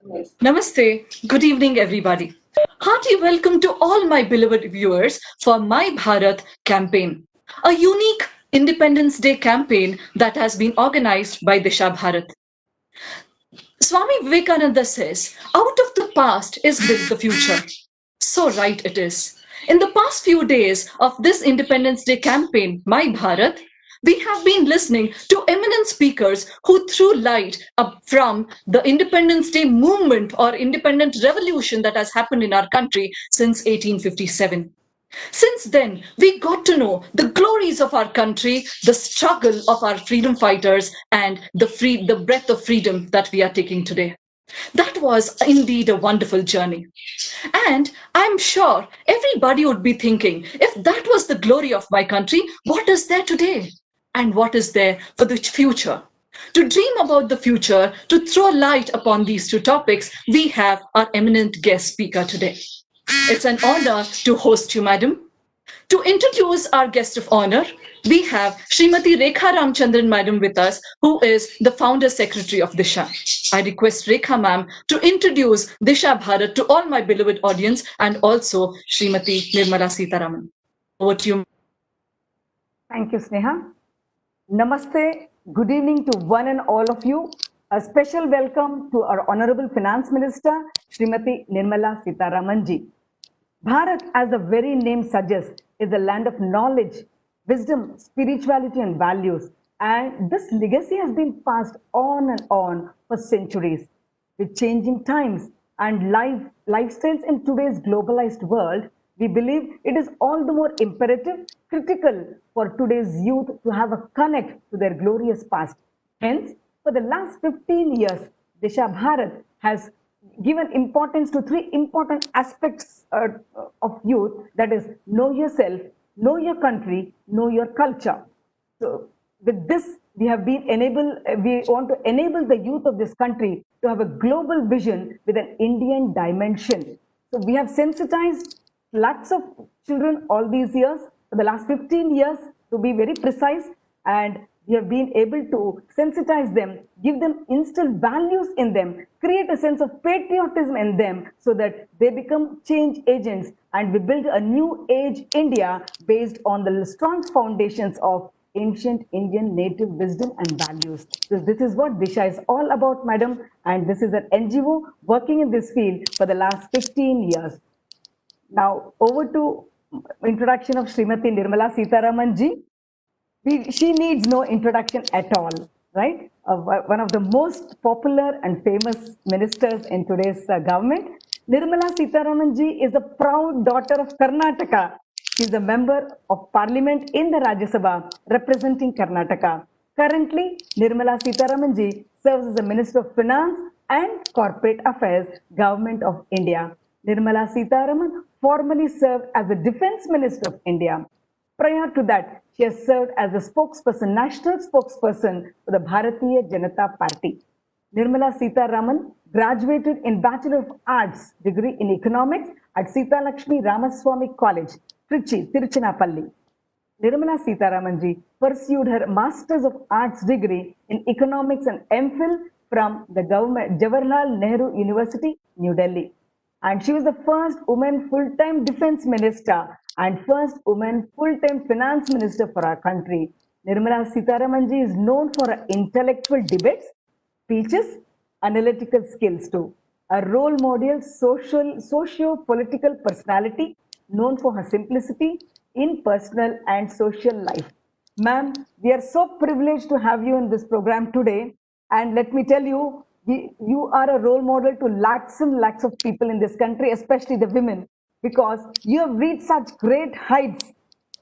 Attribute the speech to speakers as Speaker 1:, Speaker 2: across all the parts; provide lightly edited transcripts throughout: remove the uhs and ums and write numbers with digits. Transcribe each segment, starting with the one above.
Speaker 1: Namaste. Good evening, everybody. Hearty welcome to all my beloved viewers for My Bharat campaign, a unique Independence Day campaign that has been organized by Disha Bharat. Swami Vivekananda says, out of the past is built the future. So right it is. In the past few days of this Independence Day campaign, My Bharat, we have been listening to eminent speakers who threw light up from the Independence Day movement or independent revolution that has happened in our country since 1857. Since then, we got to know the glories of our country, the struggle of our freedom fighters, and the breath of freedom that we are taking today. That was indeed a wonderful journey. And I'm sure everybody would be thinking, if that was the glory of my country, what is there today? And what is there for the future? To dream about the future, to throw light upon these two topics, we have our eminent guest speaker today. It's an honor to host you, madam. To introduce our guest of honor, we have Srimati Rekha Ramchandran madam with us, who is the founder secretary of Disha. I request Rekha ma'am to introduce Disha Bharat to all my beloved audience and also Srimati Nirmala Sitharaman. Over to you.
Speaker 2: Thank you, Sneha. Namaste. Good evening to one and all of you. A special welcome to our Honorable Finance Minister, Srimati Nirmala Sitharaman ji. Bharat, as the very name suggests, is a land of knowledge, wisdom, spirituality, and values. And this legacy has been passed on and on for centuries. With changing times and lifestyles in today's globalized world, we believe it is all the more imperative, critical for today's youth to have a connect to their glorious past. Hence, for the last 15 years, Disha Bharat has given importance to three important aspects of youth, that is, know yourself, know your country, know your culture. So with this, we want to enable the youth of this country to have a global vision with an Indian dimension. So we have sensitized lots of children all these years, for the last 15 years to be very precise, and we have been able to sensitize them, give them, instill values in them, create a sense of patriotism in them so that they become change agents, and we build a new age India based on the strong foundations of ancient Indian native wisdom and values. So this is what Disha is all about, madam, and this is an NGO working in this field for the last 15 years. Now, over to introduction of Srimati Nirmala Sitharaman ji. She needs no introduction at all, right? One of the most popular and famous ministers in today's government. Nirmala Sitharaman ji is a proud daughter of Karnataka. She is a member of parliament in the Rajya Sabha representing Karnataka. Currently, Nirmala Sitharaman ji serves as the Minister of Finance and Corporate Affairs, Government of India. Nirmala Sitharaman formerly served as the Defence Minister of India. Prior to that, she has served as the spokesperson, national spokesperson for the Bharatiya Janata Party. Nirmala Sitharaman graduated in Bachelor of Arts degree in Economics at Sita Lakshmi Ramaswamy College, Trichy, Tiruchinappalli. Nirmala Sitharaman ji pursued her Masters of Arts degree in Economics and MPhil from the government Jawaharlal Nehru University, New Delhi. And she was the first woman full-time defense minister and first woman full-time finance minister for our country. Nirmala Sitharaman ji is known for her intellectual debates, speeches, analytical skills too. A role model, socio-political personality, known for her simplicity in personal and social life. Ma'am, we are so privileged to have you in this program today. And let me tell you, you are a role model to lakhs and lakhs of people in this country, especially the women, because you have reached such great heights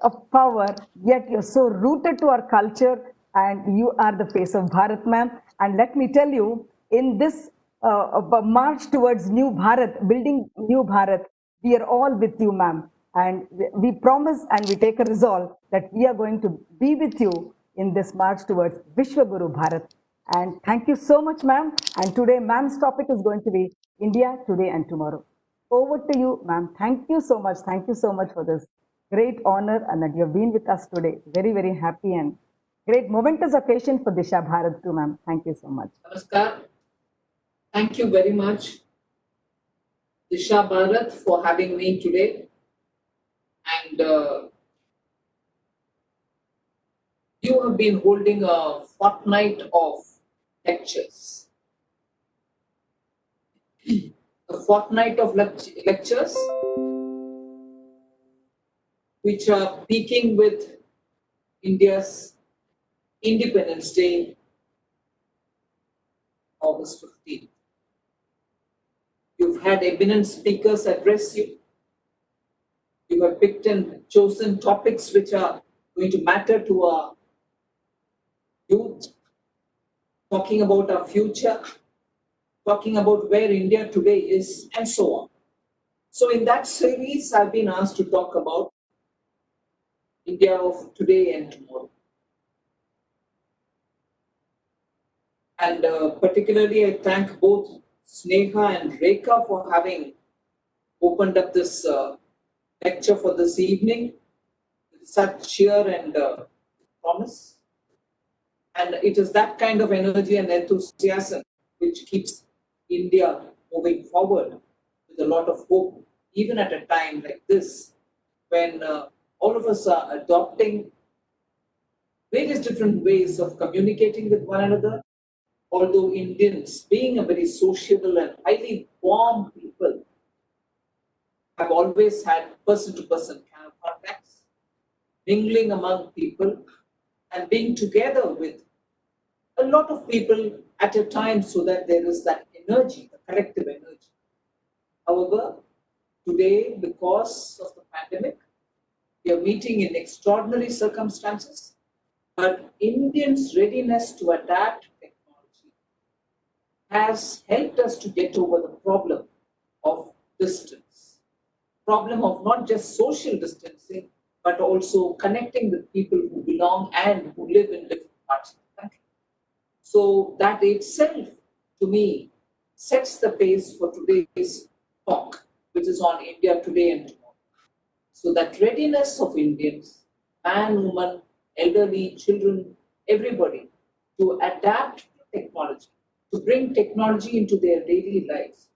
Speaker 2: of power, yet you're so rooted to our culture, and you are the face of Bharat, ma'am. And let me tell you, in this march towards New Bharat, building New Bharat, we are all with you, ma'am. And we promise and we take a resolve that we are going to be with you in this march towards Vishwaguru Bharat. And thank you so much, ma'am. And today, ma'am's topic is going to be India today and tomorrow. Over to you, ma'am. Thank you so much. Thank you so much for this great honor and that you have been with us today. Very, very happy and great momentous occasion for Disha Bharat too, ma'am. Thank you so much.
Speaker 3: Namaskar. Thank you very much, Disha Bharat, for having me today. And you have been holding a fortnight of lectures. A fortnight of lectures which are peaking with India's Independence Day, August 15th. You've had eminent speakers address you. You have picked and chosen topics which are going to matter to our youth, talking about our future, talking about where India today is, and so on. So, in that series, I've been asked to talk about India of today and tomorrow. And particularly, I thank both Sneha and Rekha for having opened up this lecture for this evening with such cheer and promise. And it is that kind of energy and enthusiasm which keeps India moving forward with a lot of hope, even at a time like this, when all of us are adopting various different ways of communicating with one another. Although Indians, being a very sociable and highly warm people, have always had person to person kind of contacts, mingling among people, and being together with a lot of people at a time so that there is that energy, the collective energy. However, today, because of the pandemic, we are meeting in extraordinary circumstances, but Indians' readiness to adapt technology has helped us to get over the problem of distance, problem of not just social distancing, but also connecting with people who belong and who live in different parts of the country. So that itself, to me, sets the pace for today's talk, which is on India today and tomorrow. So that readiness of Indians, man, woman, elderly, children, everybody, to adapt to technology, to bring technology into their daily lives,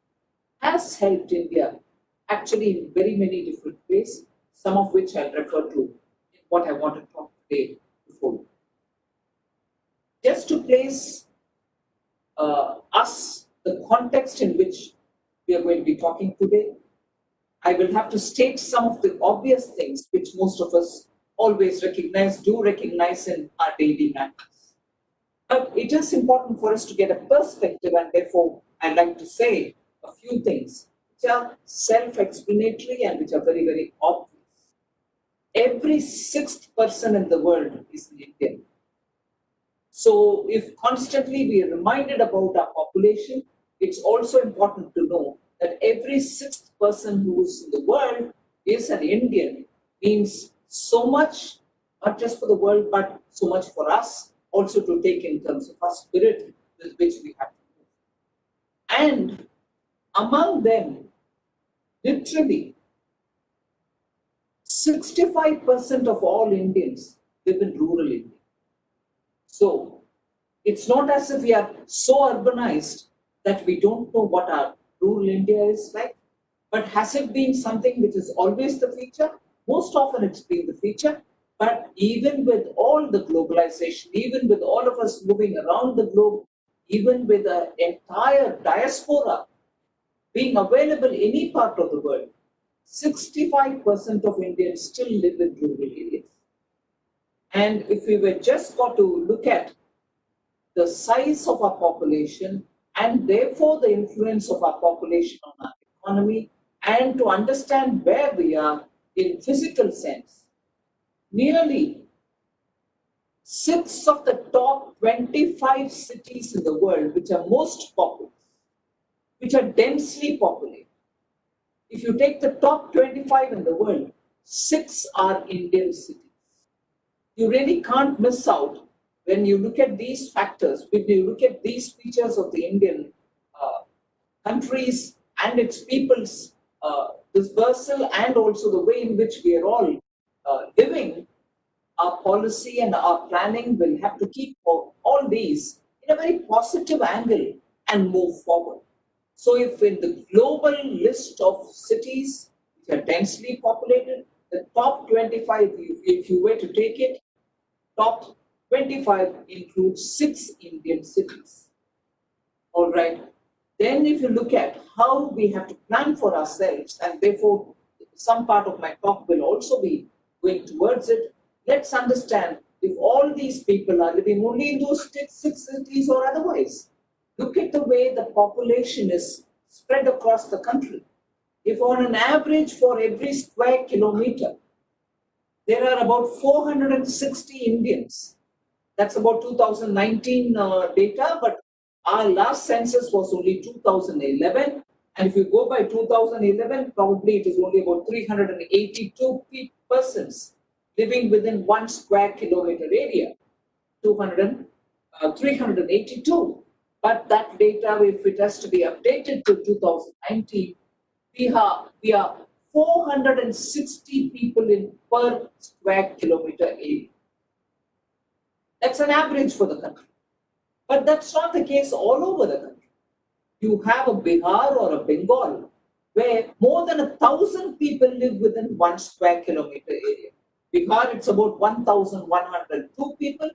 Speaker 3: has helped India actually in very many different ways, some of which I'll refer to in what I want to talk today before you. Just to place us the context in which we are going to be talking today, I will have to state some of the obvious things which most of us always recognize, do recognize in our daily matters. But it is important for us to get a perspective, and therefore I'd like to say a few things which are self-explanatory and which are very, very obvious. Every sixth person in the world is an Indian. So if constantly we are reminded about our population, it's also important to know that every sixth person who's in the world is an Indian, means so much, not just for the world, but so much for us also to take in terms of our spirit with which we have to move. And among them, literally, 65% of all Indians live in rural India. So it's not as if we are so urbanized that we don't know what our rural India is like. But has it been something which is always the feature? Most often it's been the feature. But even with all the globalization, even with all of us moving around the globe, even with the entire diaspora being available any part of the world, 65% of Indians still live in rural areas. And if we were just got to look at the size of our population and therefore the influence of our population on our economy, and to understand where we are in physical sense, nearly 6 of the top 25 cities in the world which are most populous, which are densely populated, if you take the top 25 in the world, 6 are Indian cities. You really can't miss out when you look at these factors, when you look at these features of the Indian countries and its people's dispersal, and also the way in which we are all living, our policy and our planning will have to keep all these in a very positive angle and move forward. So if in the global list of cities which are densely populated, the top 25, if you were to take it, top 25 includes 6 Indian cities. All right. Then if you look at how we have to plan for ourselves, and therefore some part of my talk will also be going towards it, let's understand if all these people are living only in those 6 cities or otherwise. Look at the way the population is spread across the country. If on an average for every square kilometer, there are about 460 Indians. That's about 2019 data, but our last census was only 2011. And if you go by 2011, probably it is only about 382 persons living within 1 square kilometer area. 382. But that data, if it has to be updated to 2019, we are 460 people in per square kilometer area. That's an average for the country. But that's not the case all over the country. You have a Bihar or a Bengal where more than 1,000 people live within 1 square kilometer area. Bihar, it's about 1,102 people,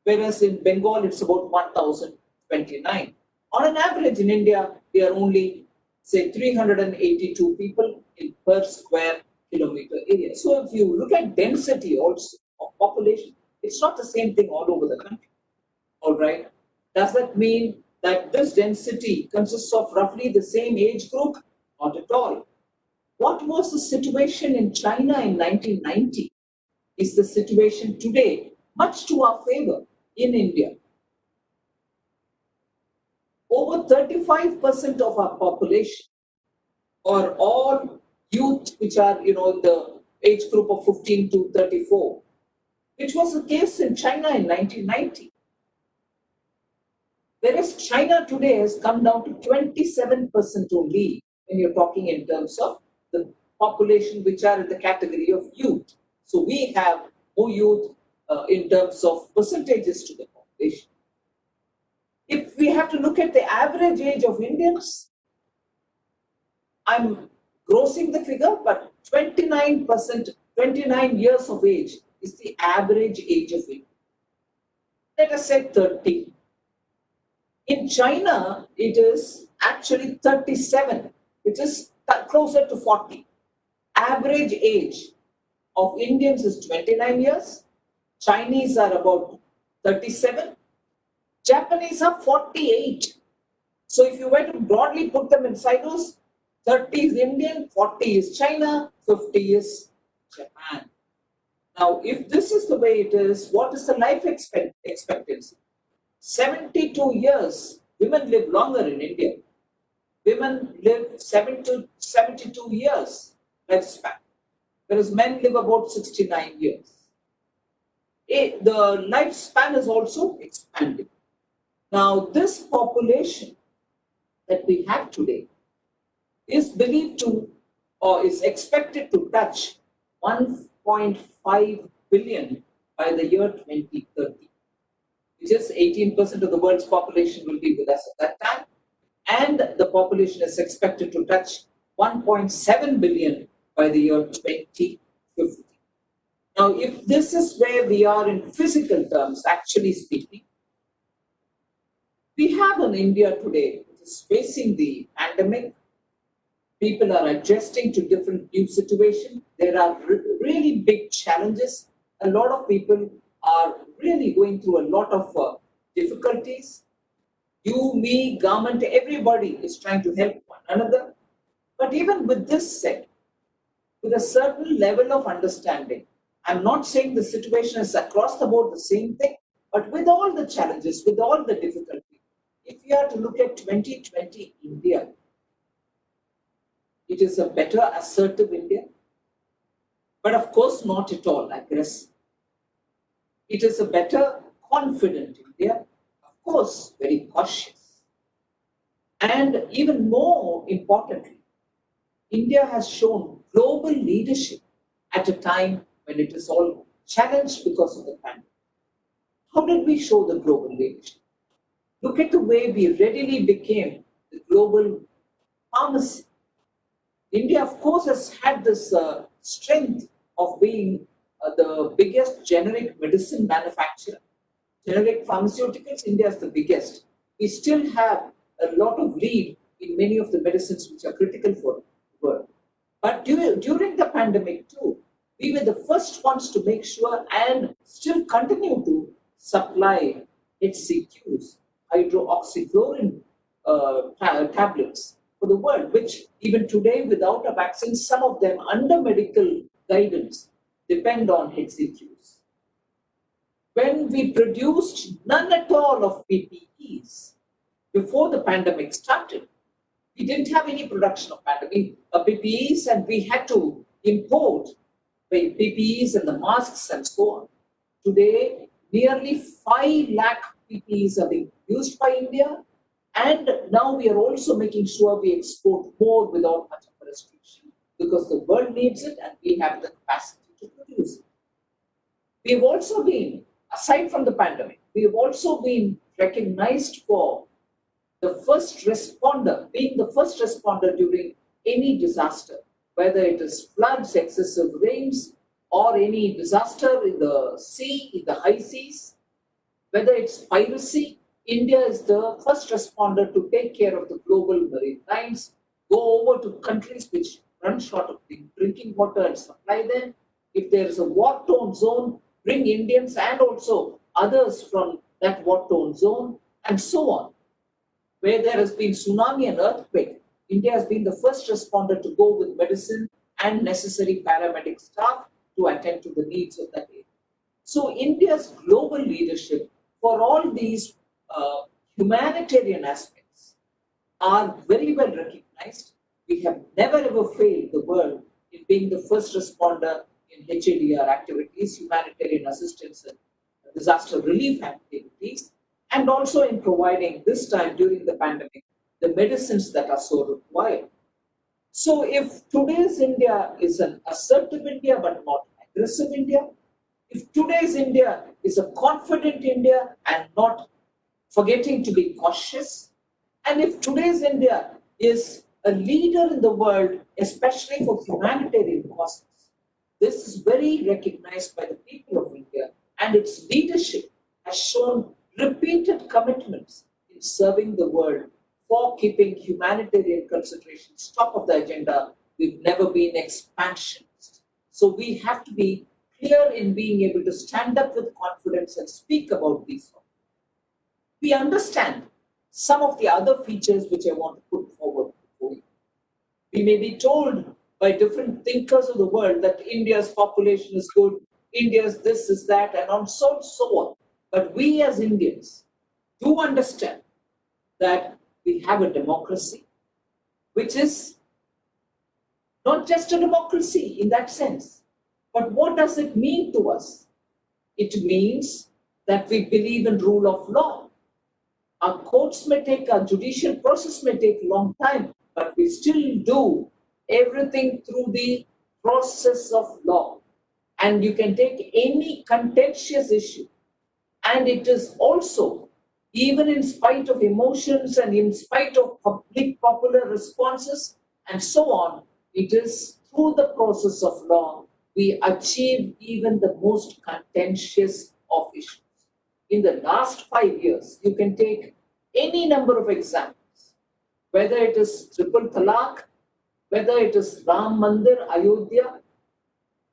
Speaker 3: whereas in Bengal, it's about 1,029. On an average in India, we are only, say, 382 people in per square kilometer area. So if you look at density also of population, it's not the same thing all over the country. All right. Does that mean that this density consists of roughly the same age group? Not at all. What was the situation in China in 1990 is the situation today, much to our favor in India. Over 35% of our population are all youth, which are, the age group of 15 to 34, which was the case in China in 1990. Whereas China today has come down to 27% only when you're talking in terms of the population which are in the category of youth. So we have more youth in terms of percentages to the population. If we have to look at the average age of Indians, I'm grossing the figure, but 29%, 29 years of age is the average age of India. Let us say 30. In China, it is actually 37, which is closer to 40. Average age of Indians is 29 years. Chinese are about 37. Japanese are 48. So if you were to broadly put them in silos, 30 is Indian, 40 is China, 50 is Japan. Now, if this is the way it is, what is the life expectancy? 72 years. Women live longer in India. Women live 72 years lifespan, whereas men live about 69 years. The lifespan is also expanding. Now, this population that we have today is believed to, or is expected to touch 1.5 billion by the year 2030. Which is 18% of the world's population will be with us at that time. And the population is expected to touch 1.7 billion by the year 2050. Now, if this is where we are in physical terms, actually speaking, we have in India today, which is facing the pandemic. People are adjusting to different new situations. There are really big challenges. A lot of people are really going through a lot of difficulties. You, me, government, everybody is trying to help one another. But even with this said, with a certain level of understanding, I'm not saying the situation is across the board the same thing, but with all the challenges, with all the difficulties, if we are to look at 2020 India, it is a better assertive India, but of course not at all aggressive. It is a better confident India, of course very cautious. And even more importantly, India has shown global leadership at a time when it is all challenged because of the pandemic. How did we show the global leadership? Look at the way we readily became the global pharmacy. India, of course, has had this strength of being the biggest generic medicine manufacturer. Generic pharmaceuticals, India is the biggest. We still have a lot of lead in many of the medicines which are critical for the world. But during the pandemic too, we were the first ones to make sure and still continue to supply HCQs, hydroxychloroquine tablets for the world, which even today, without a vaccine, some of them under medical guidance depend on HCQs. When we produced none at all of PPEs before the pandemic started, we didn't have any production of PPEs, and we had to import the PPEs and the masks and so on. Today, nearly 5 lakh PPEs are being used by India, and now we are also making sure we export more without much of a restriction because the world needs it and we have the capacity to produce it. We have also been, aside from the pandemic, we have also been recognized for the first responder, being the first responder during any disaster, whether it is floods, excessive rains, or any disaster in the sea, in the high seas, whether it's piracy. India is the first responder to take care of the global marine lines, go over to countries which run short of drinking water and supply them. If there is a war-torn zone, bring Indians and also others from that war-torn zone, and so on. Where there has been tsunami and earthquake, India has been the first responder to go with medicine and necessary paramedic staff to attend to the needs of that area. So India's global leadership for all these humanitarian aspects are very well recognized. We have never ever failed the world in being the first responder in HADR activities, humanitarian assistance and disaster relief activities, and also in providing this time during the pandemic the medicines that are so required. So if today's India is an assertive India but not aggressive India, if today's India is a confident India and not forgetting to be cautious, and if today's India is a leader in the world, especially for humanitarian causes, this is very recognized by the people of India, and its leadership has shown repeated commitments in serving the world for keeping humanitarian considerations top of the agenda. We've never been expansionist. So we have to be clear in being able to stand up with confidence and speak about these topics. We understand some of the other features which I want to put forward before you. We may be told by different thinkers of the world that India's population is good, India's this is that, and on so on. But we as Indians do understand that we have a democracy, which is not just a democracy in that sense. But what does it mean to us? It means that we believe in rule of law. Our courts may take, our judicial process may take a long time, but we still do everything through the process of law. And you can take any contentious issue. And it is also, even in spite of emotions and in spite of public popular responses and so on, it is through the process of law we achieve even the most contentious of issues. In the last 5 years, you can take any number of examples, whether it is triple talaq, whether it is Ram Mandir, Ayodhya,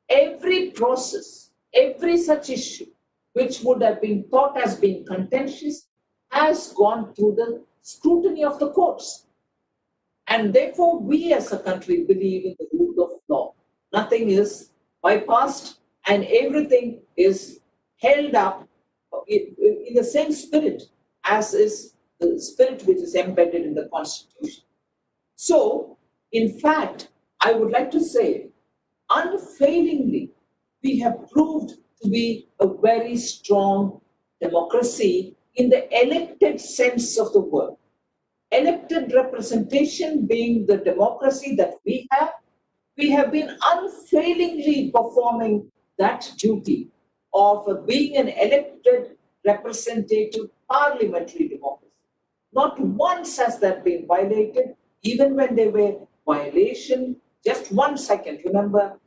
Speaker 3: every process, every such issue, which would have been thought as being contentious, has gone through the scrutiny of the courts. And therefore, we as a country believe in the rule of law. Nothing is bypassed and everything is held up in the same spirit as is the spirit which is embedded in the Constitution. So, in fact, I would like to say, unfailingly, we have proved to be a very strong democracy in the elected sense of the word. Elected representation being the democracy that we have been unfailingly performing that duty of being an elected representative parliamentary democracy. Not once has that been violated, even when there were violation. Just 1 second, remember,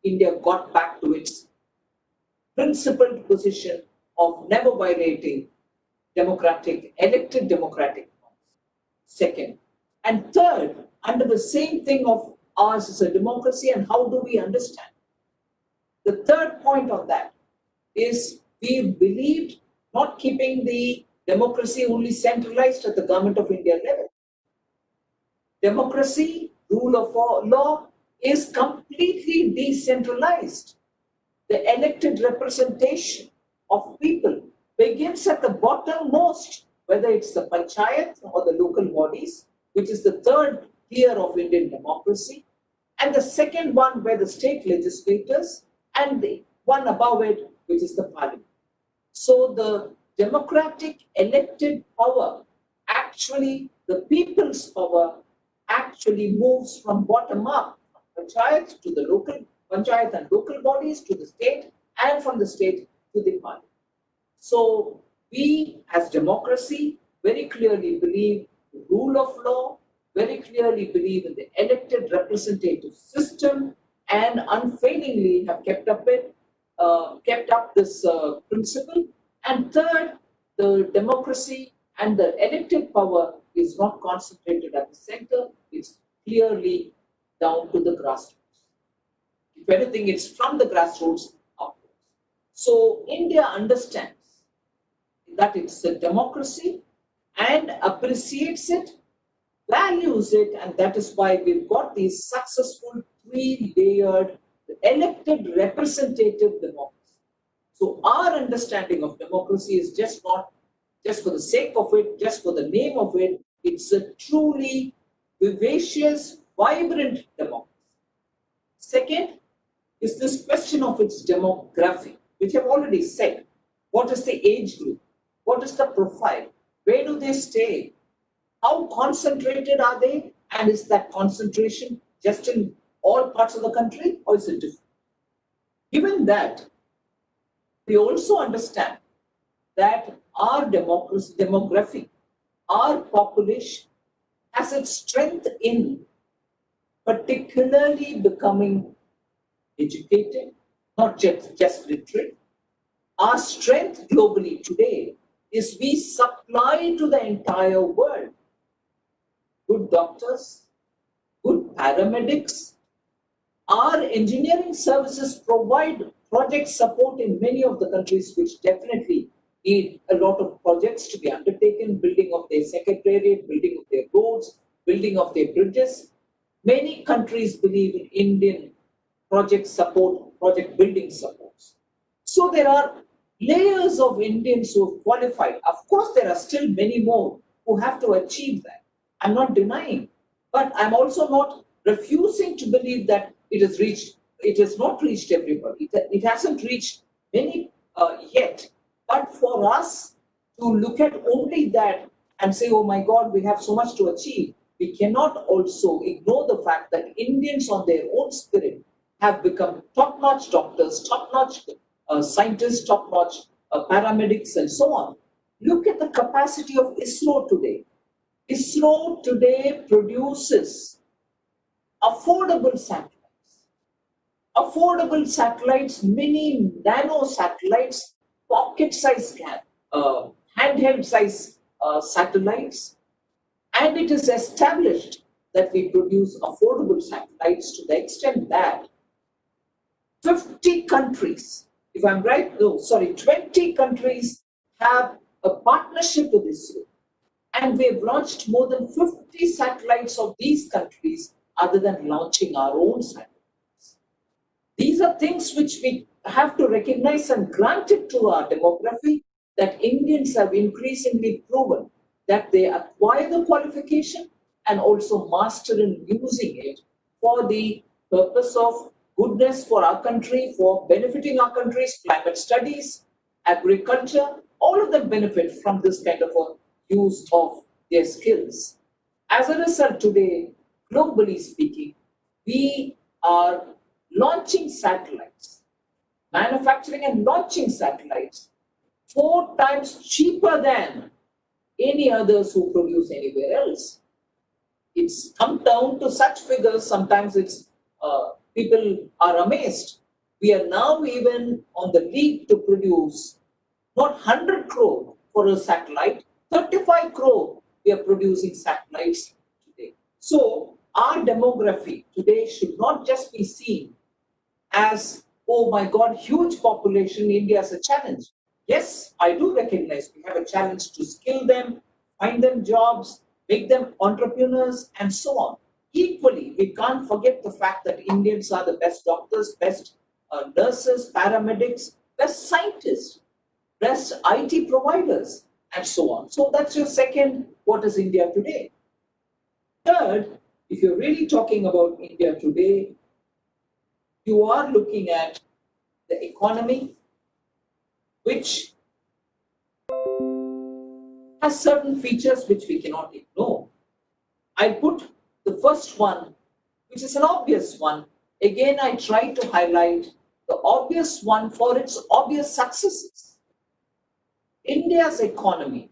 Speaker 3: India got back to its principled position of never violating elected democratic norms. Second. And third, under the same thing of ours is a democracy, and how do we understand? The third point on that is we believed not keeping the democracy only centralized at the Government of India level. Democracy, rule of law is completely decentralized. The elected representation of people begins at the bottommost, whether it's the panchayat or the local bodies, which is the third tier of Indian democracy, and the second one where the state legislators, and the one above it, which is the parliament. So the democratic elected power, actually the people's power, actually moves from bottom up, from panchayat to the local panchayat and local bodies to the state, and from the state to the parliament. So we as democracy very clearly believe the rule of law, very clearly believe in the elected representative system, and unfailingly have kept up this principle. And third, the democracy and the elected power is not concentrated at the center, it's clearly down to the grassroots. If anything, it's from the grassroots upwards. So India understands that it's a democracy and appreciates it, values it, and that is why we've got these successful three-layered elected representative democracy. So our understanding of democracy is just not just for the sake of it, just for the name of it. It's a truly vivacious, vibrant democracy. Second is this question of its demography, which I've already said. What is the age group? What is the profile? Where do they stay? How concentrated are they? And is that concentration just in all parts of the country, or is it different? Given that, we also understand that our demography, our population, has its strength in particularly becoming educated, not just literate. Our strength globally today is we supply to the entire world good doctors, good paramedics. Our engineering services provide project support in many of the countries which definitely need a lot of projects to be undertaken, building of their secretariat, building of their roads, building of their bridges. Many countries believe in Indian project support, project building supports. So there are layers of Indians who have qualified. Of course, there are still many more who have to achieve that. I'm not denying, but I'm also not refusing to believe that it has not reached everybody. It hasn't reached many yet. But for us to look at only that and say, oh my God, we have so much to achieve, we cannot also ignore the fact that Indians on their own spirit have become top-notch doctors, top-notch scientists, top-notch paramedics, and so on. Look at the capacity of ISRO today. ISRO today produces affordable satellites, mini nano satellites, pocket-sized, handheld-sized satellites, and it is established that we produce affordable satellites to the extent that 50 countries, if I'm right, no, sorry, 20 countries have a partnership with ISRO. And we've launched more than 50 satellites of these countries other than launching our own satellites. These are things which we have to recognize and grant it to our demography, that Indians have increasingly proven that they acquire the qualification and also master in using it for the purpose of goodness for our country, for benefiting our country's climate studies, agriculture. All of them benefit from this kind of a use of their skills. As a result, today, globally speaking, we are launching satellites, manufacturing and launching satellites 4 times cheaper than any others who produce anywhere else. It's come down to such figures, sometimes people are amazed. We are now even on the league to produce not 100 crore for a satellite, 35 crore we are producing satellites today. So our demography today should not just be seen as, oh my God, huge population, India is a challenge. Yes, I do recognize we have a challenge to skill them, find them jobs, make them entrepreneurs, and so on. Equally, we can't forget the fact that Indians are the best doctors, best nurses, paramedics, best scientists, best IT providers, and so on. So that's your second, what is India today? Third, if you're really talking about India today, you are looking at the economy, which has certain features which we cannot ignore. I put the first one, which is an obvious one. Again, I try to highlight the obvious one for its obvious successes. India's economy.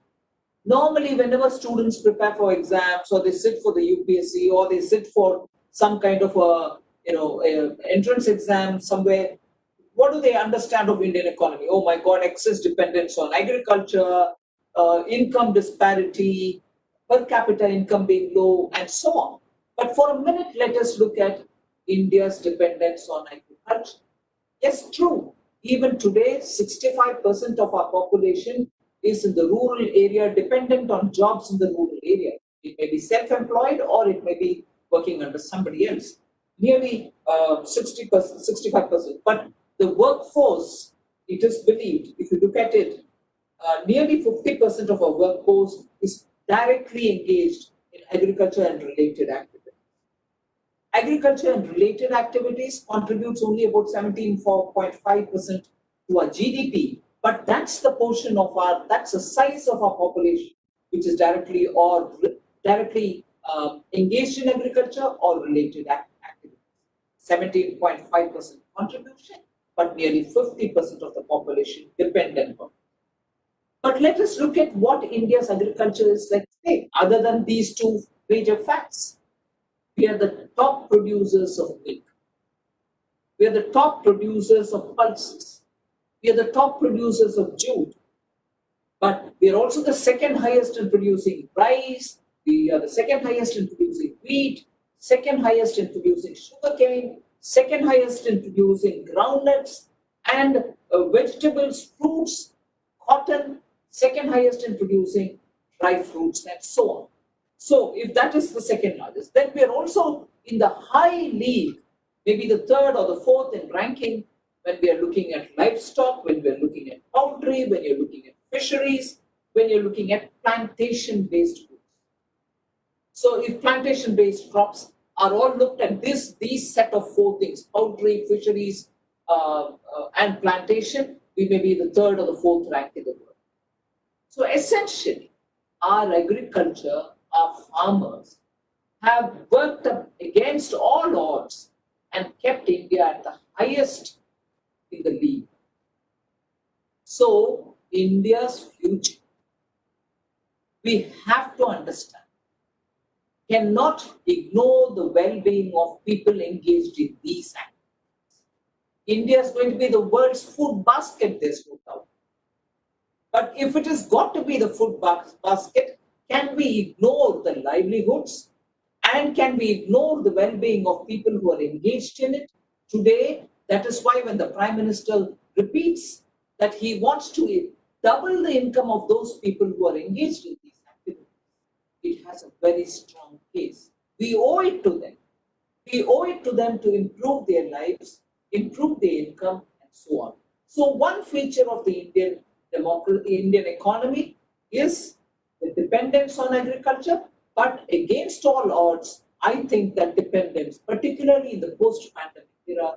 Speaker 3: Normally, whenever students prepare for exams, or they sit for the UPSC, or they sit for some kind of a entrance exam somewhere, what do they understand of Indian economy? Oh my God, excess dependence on agriculture, income disparity, per capita income being low, and so on. But for a minute, let us look at India's dependence on agriculture. Yes, true. Even today, 65% of our population is in the rural area, dependent on jobs in the rural area. It may be self-employed or it may be working under somebody else. Nearly 60%, 65%. But the workforce, it is believed, if you look at it, nearly 50% of our workforce is directly engaged in agriculture and related activities. Agriculture and related activities contributes only about 17.5% to our GDP, but that's the portion of that's the size of our population, which is directly engaged in agriculture or related activities. 17.5% contribution, but nearly 50% of the population dependent on it. But let us look at what India's agriculture is like today, other than these two major facts. We are the top producers of milk. We are the top producers of pulses. We are the top producers of jute. But we are also the second highest in producing rice. We are the second highest in producing wheat, second highest in producing sugarcane, second highest in producing groundnuts, and vegetables, fruits, cotton, second highest in producing dry fruits, and so on. So if that is the second largest, then we are also in the high league, maybe the third or the fourth in ranking when we are looking at livestock, when we are looking at poultry, when you're looking at fisheries, when you're looking at plantation-based goods. So if plantation-based crops are all looked at these set of four things, poultry, fisheries, and plantation, we may be the third or the fourth rank in the world. So essentially, our agriculture, our farmers have worked up against all odds and kept India at the highest in the league. So, India's future, we have to understand, cannot ignore the well-being of people engaged in these activities. India is going to be the world's food basket, there's no doubt. But if it has got to be the food basket, can we ignore the livelihoods? And can we ignore the well-being of people who are engaged in it? Today, that is why when the Prime Minister repeats that he wants to double the income of those people who are engaged in these activities, it has a very strong case. We owe it to them. We owe it to them to improve their lives, improve their income, and so on. So one feature of the Indian economy is the dependence on agriculture, but against all odds, I think that dependence, particularly in the post-pandemic era,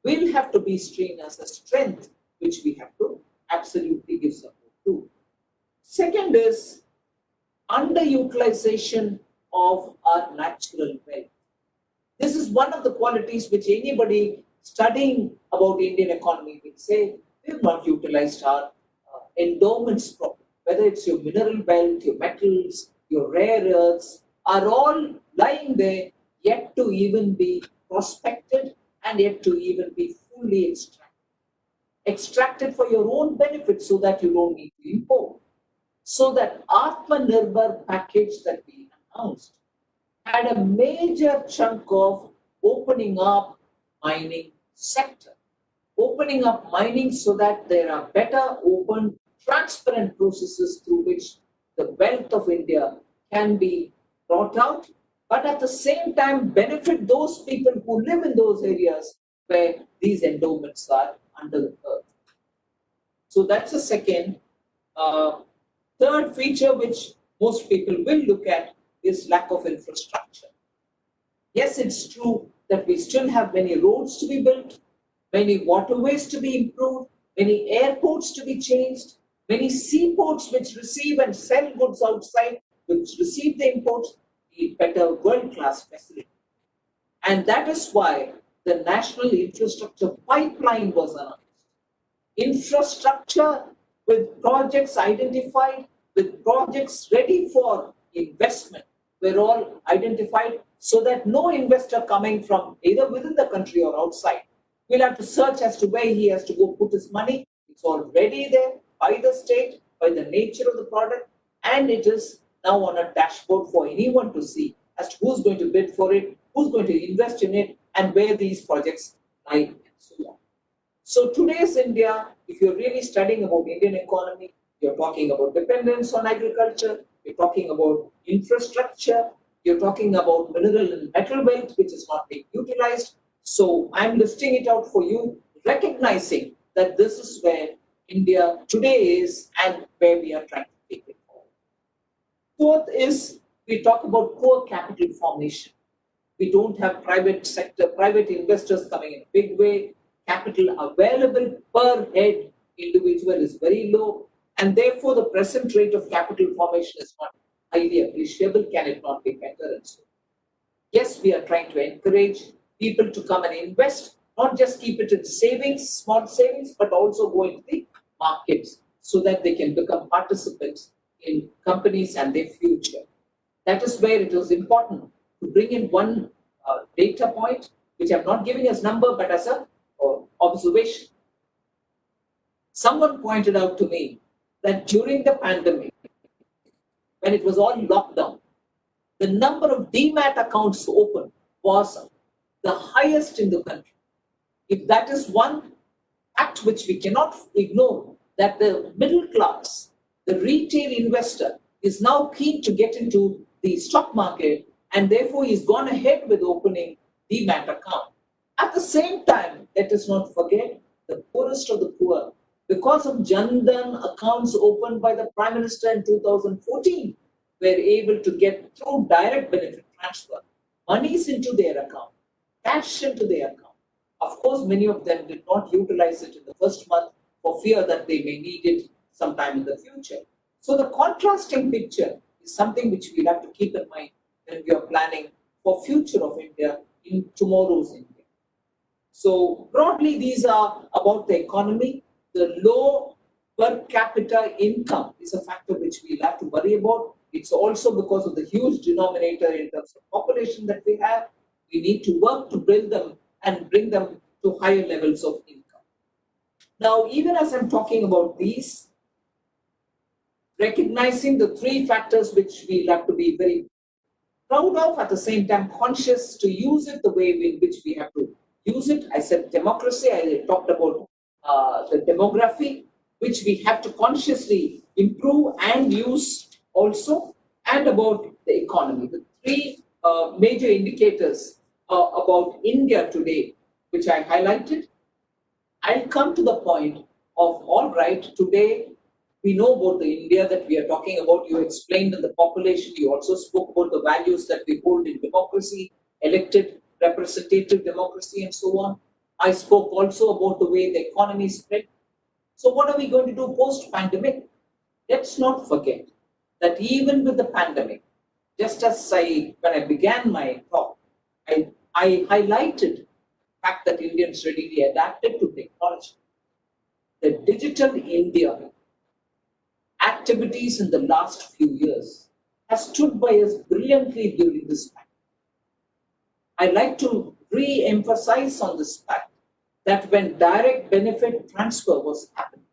Speaker 3: will have to be seen as a strength which we have to absolutely give support to. Second is underutilization of our natural wealth. This is one of the qualities which anybody studying about Indian economy will say, we have not utilized our endowments properly. whether it's your mineral belt, your metals, your rare earths, are all lying there, yet to even be prospected and yet to even be fully extracted. Extracted for your own benefit so that you don't need to import. So that Atmanirbhar package that we announced had a major chunk of opening up mining sector. Opening up mining so that there are better, open, transparent processes through which the wealth of India can be brought out, but at the same time benefit those people who live in those areas where these endowments are under the earth. So that's the second. Third feature which most people will look at is lack of infrastructure. Yes, it's true that we still have many roads to be built, many waterways to be improved, many airports to be changed, many seaports which receive and sell goods outside, which receive the imports, need better world-class facility. And that is why the National Infrastructure Pipeline was announced. Infrastructure with projects identified, with projects ready for investment, were all identified so that no investor coming from either within the country or outside will have to search as to where he has to go put his money. It's already there by the state, by the nature of the product, and it is now on a dashboard for anyone to see as to who's going to bid for it, who's going to invest in it, and where these projects lie, and so on. So today's India, if you're really studying about Indian economy, you're talking about dependence on agriculture, you're talking about infrastructure, you're talking about mineral and metal wealth, which is not being utilized. So I'm listing it out for you, recognizing that this is where India today is and where we are trying to take it forward. Fourth is we talk about poor capital formation. We don't have private sector, private investors coming in a big way. Capital available per head individual is very low, and therefore the present rate of capital formation is not highly appreciable. Can it not be better? And so, yes, we are trying to encourage people to come and invest, not just keep it in savings, small savings, but also go into the markets so that they can become participants in companies and their future. That is where it was important to bring in one data point, which I'm not giving as number, but as a observation. Someone pointed out to me that during the pandemic, when it was all locked down, the number of demat accounts opened was the highest in the country. If that is one fact which we cannot ignore, that the middle class, the retail investor, is now keen to get into the stock market, and therefore he's gone ahead with opening demat account. At the same time, let us not forget the poorest of the poor. Because of Jan Dhan accounts opened by the Prime Minister in 2014, were able to get through direct benefit transfer, monies into their account, cash into their account. Of course, many of them did not utilize it in the first month for fear that they may need it sometime in the future. So the contrasting picture is something which we have to keep in mind when we are planning for future of India in tomorrow's India. So broadly, these are about the economy. The low per capita income is a factor which we'll have to worry about. It's also because of the huge denominator in terms of population that we have. We need to work to build them and bring them to higher levels of income. Now, even as I'm talking about these, recognizing the three factors which we'll have to be very proud of, at the same time conscious to use it the way in which we have to use it. I said democracy, I talked about the demography, which we have to consciously improve and use also, and about the economy. The three major indicators about India today, which I highlighted. I'll come to the point of, all right, today we know about the India that we are talking about. You explained in the population. You also spoke about the values that we hold in democracy, elected representative democracy, and so on. I spoke also about the way the economy spread. So what are we going to do post-pandemic? Let's not forget that even with the pandemic, just as when I began my talk, I highlighted the fact that Indians readily adapted to technology. The digital India activities in the last few years has stood by us brilliantly during this time. I'd like to re-emphasize on this fact that when direct benefit transfer was happening,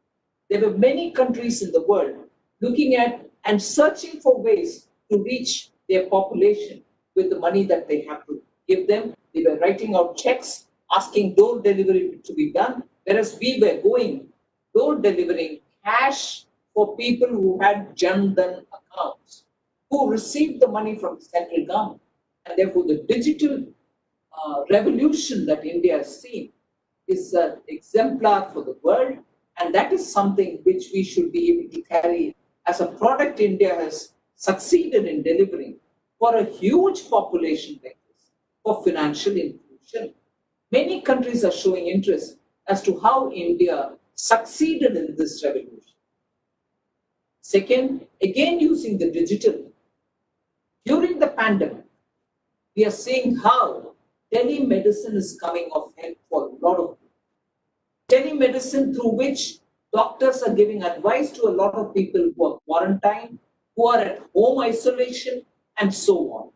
Speaker 3: there were many countries in the world looking at and searching for ways to reach their population with the money that they have to give them. They were writing out checks, asking door delivery to be done, whereas we were going door delivering cash for people who had Jan Dhan accounts, who received the money from the central government. And therefore, the digital revolution that India has seen is an exemplar for the world, and that is something which we should be able to carry as a product India has succeeded in delivering for a huge population like this, for financial inclusion. Many countries are showing interest as to how India succeeded in this revolution. Second, again using the digital. During the pandemic, we are seeing how telemedicine is coming of help for a lot of people. Telemedicine through which doctors are giving advice to a lot of people who are quarantined, who are at home isolation, and so on.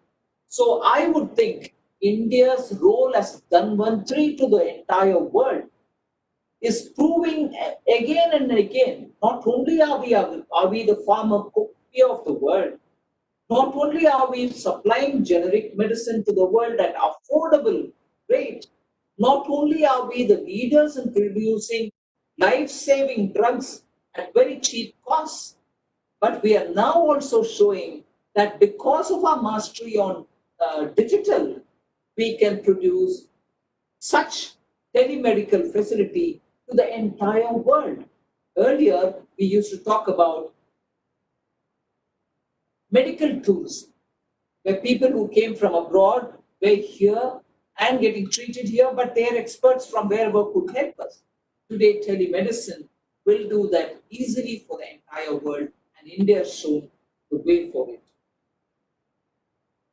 Speaker 3: So I would think India's role as Dhanvantri to the entire world is proving again and again, not only are we the pharmacopoeia of the world, not only are we supplying generic medicine to the world at affordable rate, not only are we the leaders in producing life-saving drugs at very cheap costs, but we are now also showing that because of our mastery on digital, we can produce such telemedical facility to the entire world. Earlier, we used to talk about medical tourism, where people who came from abroad were here and getting treated here, but they are experts from wherever could help us. Today, telemedicine will do that easily for the entire world, and India has shown the way for it.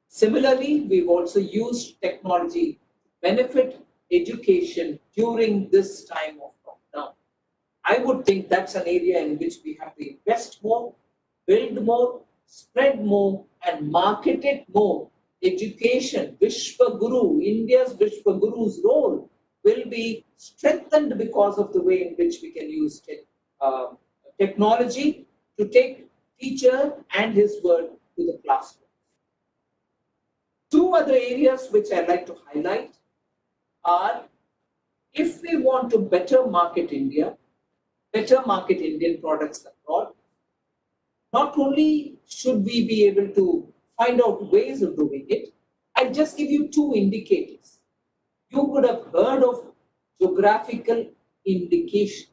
Speaker 3: Similarly, we've also used technology to benefit education during this time of lockdown. I would think that's an area in which we have to invest more, build more, spread more, and market it more. Education, Vishwa Guru, India's Vishwa Guru's role will be strengthened because of the way in which we can use technology to take teacher and his word to the classroom. Two other areas which I'd like to highlight are, if we want to better market India, better market Indian products abroad, not only should we be able to find out ways of doing it, I'll just give you two indicators. You would have heard of geographical indicators,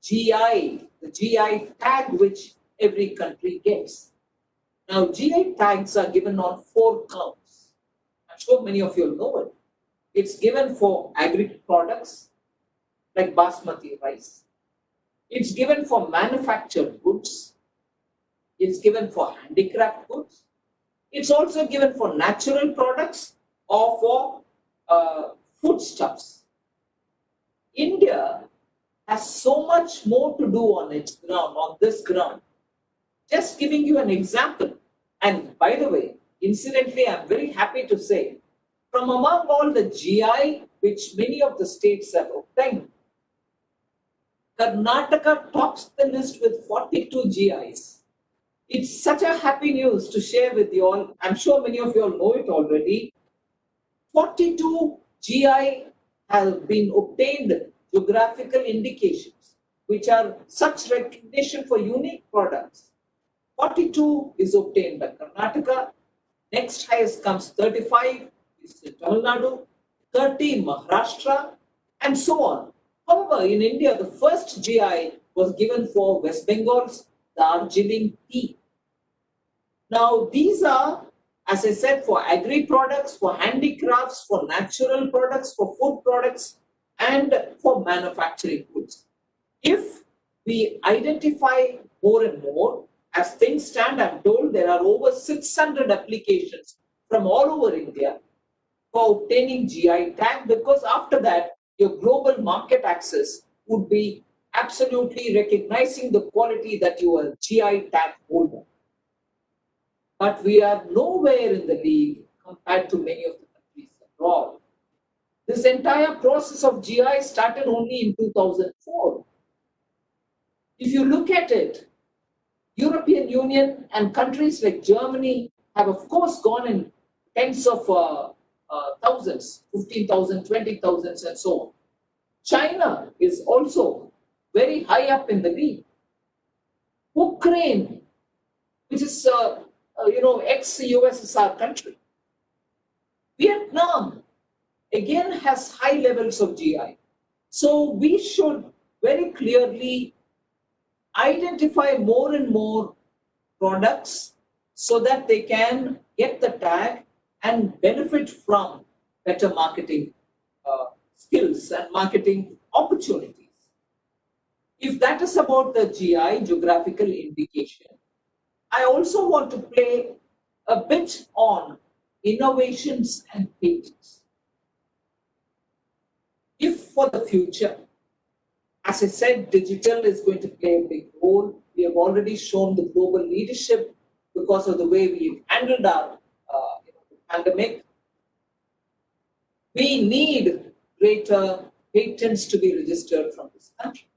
Speaker 3: GI, the GI tag which every country gets. Now, GI tags are given on 4 counts. I'm sure many of you know it. It's given for agri products like basmati rice. It's given for manufactured goods. It's given for handicraft goods. It's also given for natural products or for foodstuffs. India has so much more to do on its ground, on this ground. Just giving you an example. And by the way, incidentally, I'm very happy to say, from among all the GI which many of the states have obtained, Karnataka tops the list with 42 GIs. It's such a happy news to share with you all. I'm sure many of you all know it already. 42 GI have been obtained geographical indications, which are such recognition for unique products. 42 is obtained by Karnataka. Next highest comes 35, is Tamil Nadu, 30 Maharashtra, and so on. However, in India, the first GI was given for West Bengal's Darjeeling tea. Now, these are, as I said, for agri products, for handicrafts, for natural products, for food products, and for manufacturing goods. If we identify more and more, as things stand, I'm told there are over 600 applications from all over India for obtaining GI tag, because after that, your global market access would be absolutely recognizing the quality that you are a GI tag holder. But we are nowhere in the league compared to many of the countries abroad. This entire process of GI started only in 2004. If you look at it, European Union and countries like Germany have, of course, gone in tens of thousands, 15,000, 20,000, and so on. China is also very high up in the league. Ukraine, which is ex-USSR country. Vietnam again has high levels of GI. So we should very clearly identify more and more products so that they can get the tag and benefit from better marketing skills and marketing opportunities. If that is about the GI, geographical indication, I also want to play a bit on innovations and patents. If for the future, as I said, digital is going to play a big role. We have already shown the global leadership because of the way we've handled our pandemic. We need greater patents to be registered from this country.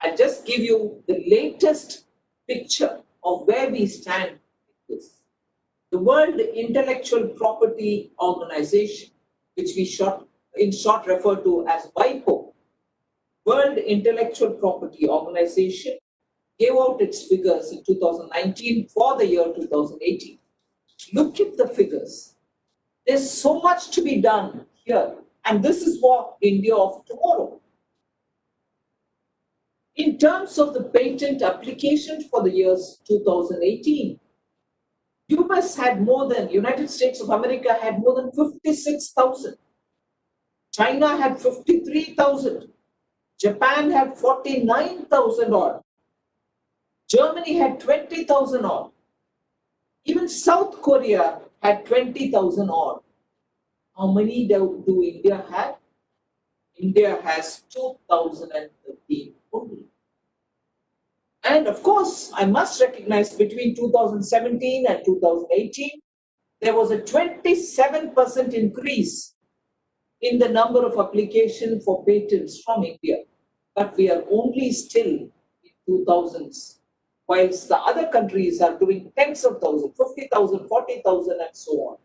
Speaker 3: I'll just give you the latest picture of where we stand with this. The World Intellectual Property Organization, which we in short refer to as WIPO, World Intellectual Property Organization, gave out its figures in 2019 for the year 2018. Look at the figures. There's so much to be done here, and this is for India of tomorrow. In terms of the patent application for the years 2018, United States of America had more than 56,000. China had 53,000. Japan had 49,000 odd. Germany had 20,000 odd. Even South Korea had 20,000 odd. How many do India have? India has 2,013 only. And of course, I must recognize between 2017 and 2018, there was a 27% increase in the number of applications for patents from India. But we are only still in 2000s, whilst the other countries are doing tens of thousands, 50,000, 40,000, and so on.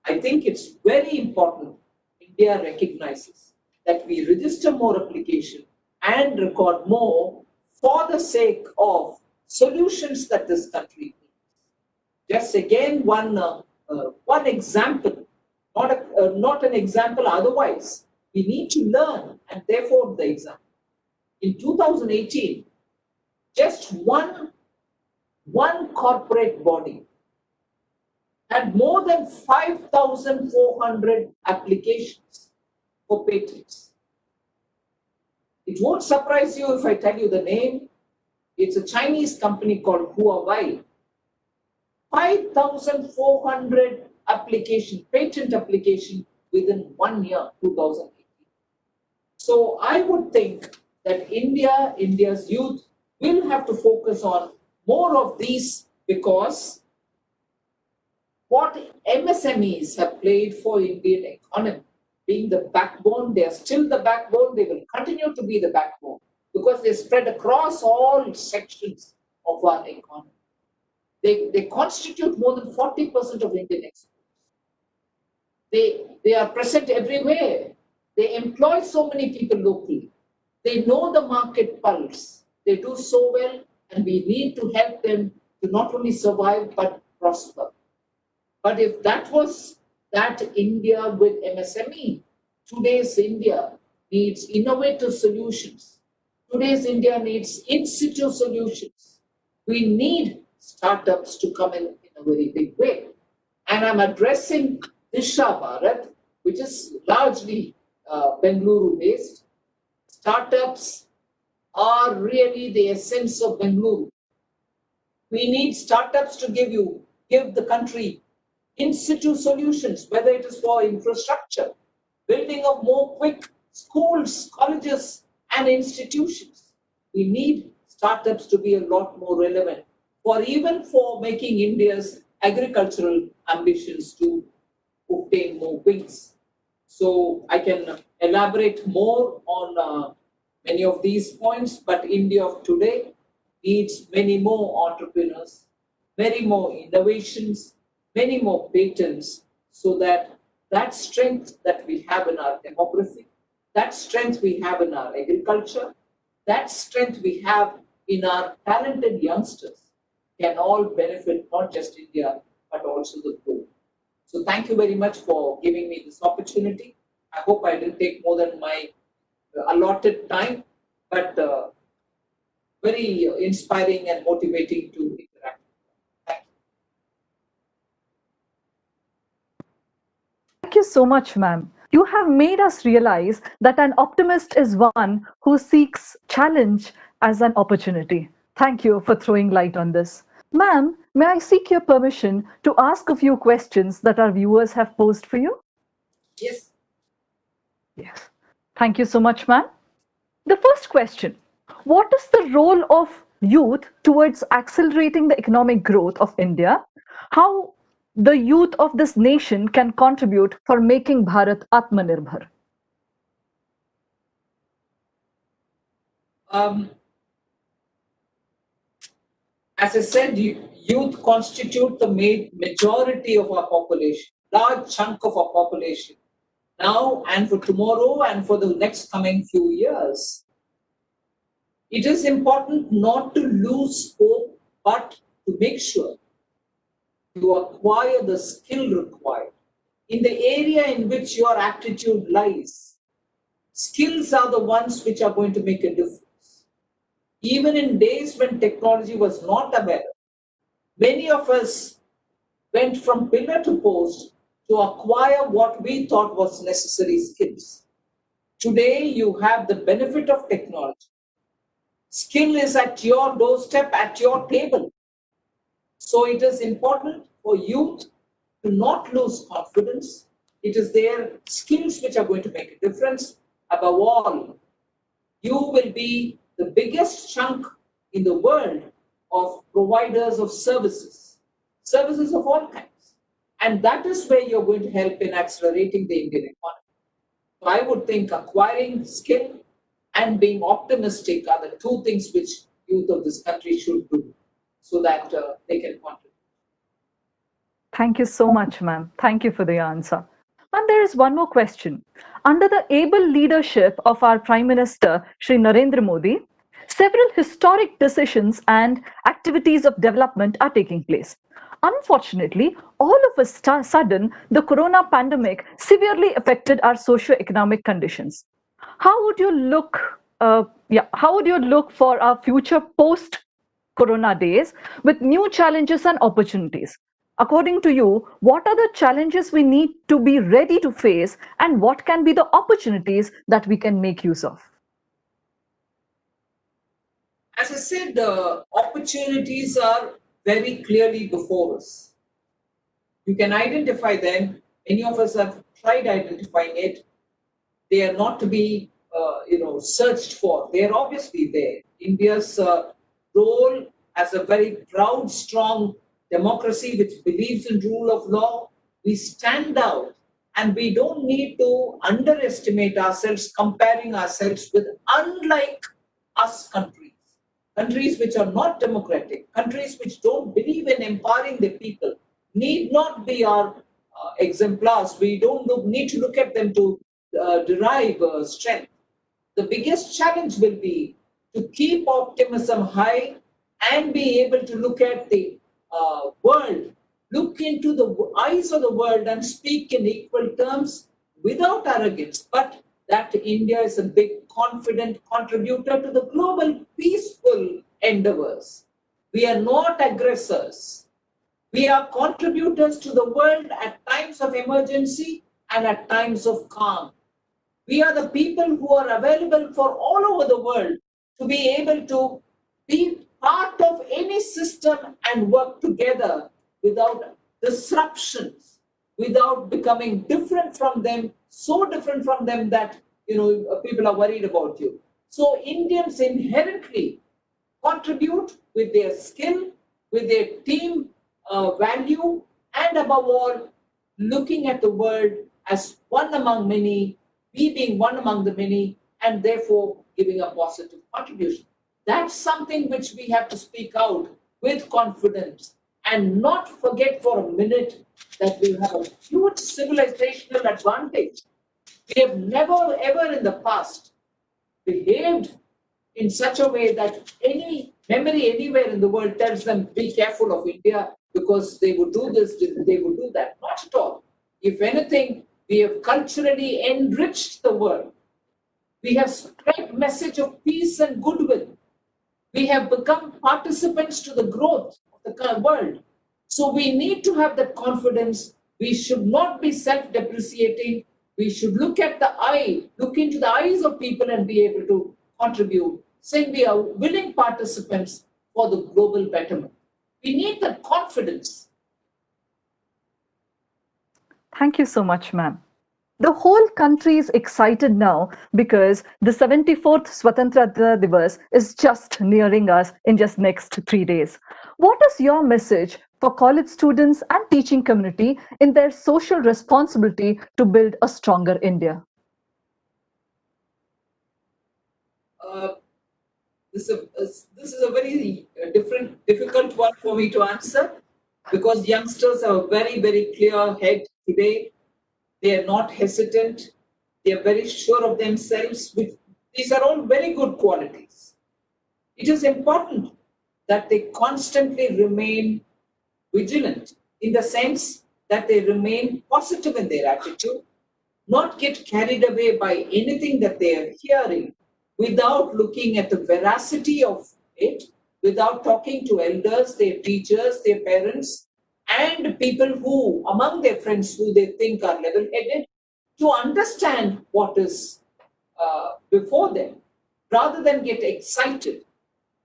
Speaker 3: I think it's very important India recognizes that we register more applications and record more for the sake of solutions that this country needs. Just again, one example, not an example otherwise. We need to learn, and therefore the example. In 2018, just one corporate body had more than 5,400 applications for patents. It won't surprise you if I tell you the name. It's a Chinese company called Huawei. 5,400 patent application within 1 year, 2018. So I would think that India's youth will have to focus on more of these, because what MSMEs have played for Indian economy, being the backbone, they are still the backbone, they will continue to be the backbone, because they spread across all sections of our economy. They constitute more than 40% of Indian exports. They are present everywhere. They employ so many people locally. They know the market pulse. They do so well, and we need to help them to not only survive but prosper. But if that was that India with MSME, today's India needs innovative solutions. Today's India needs in-situ solutions. We need startups to come in a very big way. And I'm addressing Disha Bharat, which is largely Bengaluru based. Startups are really the essence of Bengaluru. We need startups to give the country in-situ solutions, whether it is for infrastructure, building of more quick schools, colleges, and institutions. We need startups to be a lot more relevant for even for making India's agricultural ambitions to obtain more wings. So I can elaborate more on many of these points, but India of today needs many more entrepreneurs, many more innovations, many more patents, so that that strength that we have in our demography, that strength we have in our agriculture, that strength we have in our talented youngsters can all benefit not just India, but also the globe. So thank you very much for giving me this opportunity. I hope I didn't take more than my allotted time, but very inspiring and motivating to interact. Thank you.
Speaker 1: Thank you so much, ma'am. You have made us realize that an optimist is one who seeks challenge as an opportunity. Thank you for throwing light on this. Ma'am, may I seek your permission to ask a few questions that our viewers have posed for you?
Speaker 3: Yes.
Speaker 1: Yes. Thank you so much, ma'am. The first question: what is the role of youth towards accelerating the economic growth of India? How the youth of this nation can contribute for making Bharat Atmanirbhar?
Speaker 3: Um, as I said, youth constitute the majority of our population, large chunk of our population, now and for tomorrow and for the next coming few years. It is important not to lose hope, but to make sure you acquire the skill required in the area in which your aptitude lies. Skills are the ones which are going to make a difference. Even in days when technology was not available, many of us went from pillar to post to acquire what we thought was necessary skills. Today, you have the benefit of technology. Skill is at your doorstep, at your table. So it is important for youth to not lose confidence. It is their skills which are going to make a difference. Above all, you will be the biggest chunk in the world of providers of services, services of all kinds. And that is where you're going to help in accelerating the Indian economy. So I would think acquiring skill and being optimistic are the two things which youth of this country should do so that they can contribute.
Speaker 1: Thank you so much, ma'am. Thank you for the answer. And there is one more question. Under the able leadership of our Prime Minister, Shri Narendra Modi, several historic decisions and activities of development are taking place. Unfortunately, all of a sudden, the corona pandemic severely affected our socio-economic conditions. How would you look? How would you look for our future post-corona days with new challenges and opportunities? According to you, what are the challenges we need to be ready to face, and what can be the opportunities that we can make use of?
Speaker 3: As I said, the opportunities are very clearly before us. You can identify them. Many of us have tried identifying it. They are not to be, searched for. They are obviously there. India's role as a very proud, strong democracy which believes in rule of law, we stand out, and we don't need to underestimate ourselves, comparing ourselves with unlike us countries. Countries which are not democratic, countries which don't believe in empowering the people, need not be our exemplars. We don't need to look at them to derive strength. The biggest challenge will be to keep optimism high and be able to look at the world, look into the eyes of the world and speak in equal terms without arrogance, but that India is a big, confident contributor to the global peaceful endeavors. We are not aggressors. We are contributors to the world at times of emergency and at times of calm. We are the people who are available for all over the world to be able to be part of any system and work together without disruptions, without becoming different from them, so different from them that people are worried about you. So Indians inherently contribute with their skill, with their team value, and above all, looking at the world as one among many, we being one among the many, and therefore giving a positive contribution. That's something which we have to speak out with confidence and not forget for a minute that we have a huge civilizational advantage. We have never ever in the past behaved in such a way that any memory anywhere in the world tells them, be careful of India because they would do this, they would do that. Not at all. If anything, we have culturally enriched the world. We have spread message of peace and goodwill. We have become participants to the growth of the world. So we need to have that confidence. We should not be self-depreciating. We should look at the eye, look into the eyes of people and be able to contribute, saying we are willing participants for the global betterment. We need that confidence.
Speaker 1: Thank you so much, ma'am. The whole country is excited now because the 74th Swatantrata Divas is just nearing us in just next 3 days. What is your message for college students and teaching community in their social responsibility to build a stronger India?
Speaker 3: This is a very difficult one for me to answer because youngsters have a very, very clear head today. They are not hesitant. They are very sure of themselves. These are all very good qualities. It is important that they constantly remain vigilant in the sense that they remain positive in their attitude, not get carried away by anything that they are hearing without looking at the veracity of it, without talking to elders, their teachers, their parents, and people who, among their friends who they think are level-headed, to understand what is before them, rather than get excited.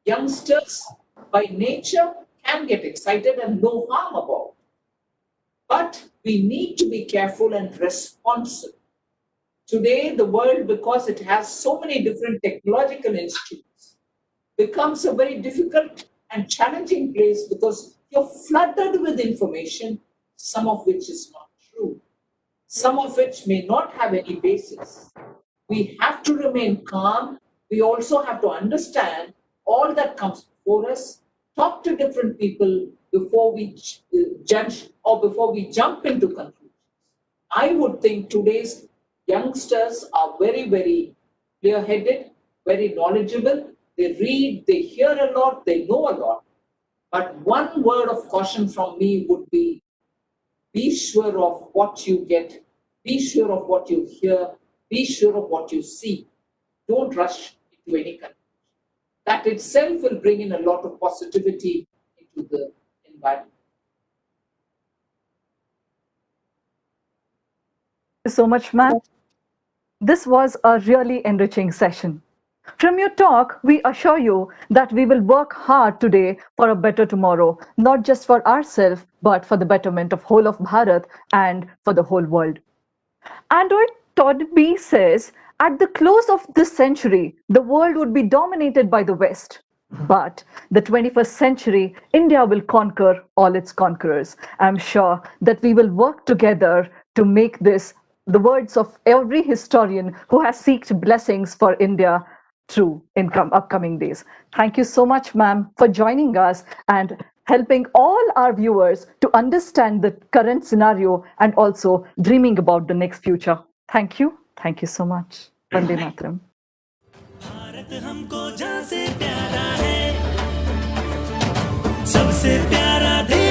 Speaker 3: Youngsters, by nature, can get excited and no harm about it. But we need to be careful and responsible. Today, the world, because it has so many different technological instruments, becomes a very difficult and challenging place because you're flooded with information, some of which is not true, some of which may not have any basis. We have to remain calm. We also have to understand all that comes before us, talk to different people before we judge or before we jump into conclusions. I would think today's youngsters are very, very clear-headed, very knowledgeable. They read, they hear a lot, they know a lot. But one word of caution from me would be sure of what you get, be sure of what you hear, be sure of what you see. Don't rush into any conclusion. That itself will bring in a lot of positivity into the environment.
Speaker 1: Thank you so much, ma'am. This was a really enriching session. From your talk, we assure you that we will work hard today for a better tomorrow, not just for ourselves, but for the betterment of whole of Bharat and for the whole world. Android Todd says, at the close of this century, the world would be dominated by the West. But the 21st century, India will conquer all its conquerors. I'm sure that we will work together to make this the words of every historian who has sought blessings for India true in upcoming days. Thank you so much, ma'am, for joining us and helping all our viewers to understand the current scenario and also dreaming about the next future. Thank you. Thank you so much. Vande Mataram.
Speaker 4: Bharat हमको जान से प्यारा है, सबसे प्यारा देश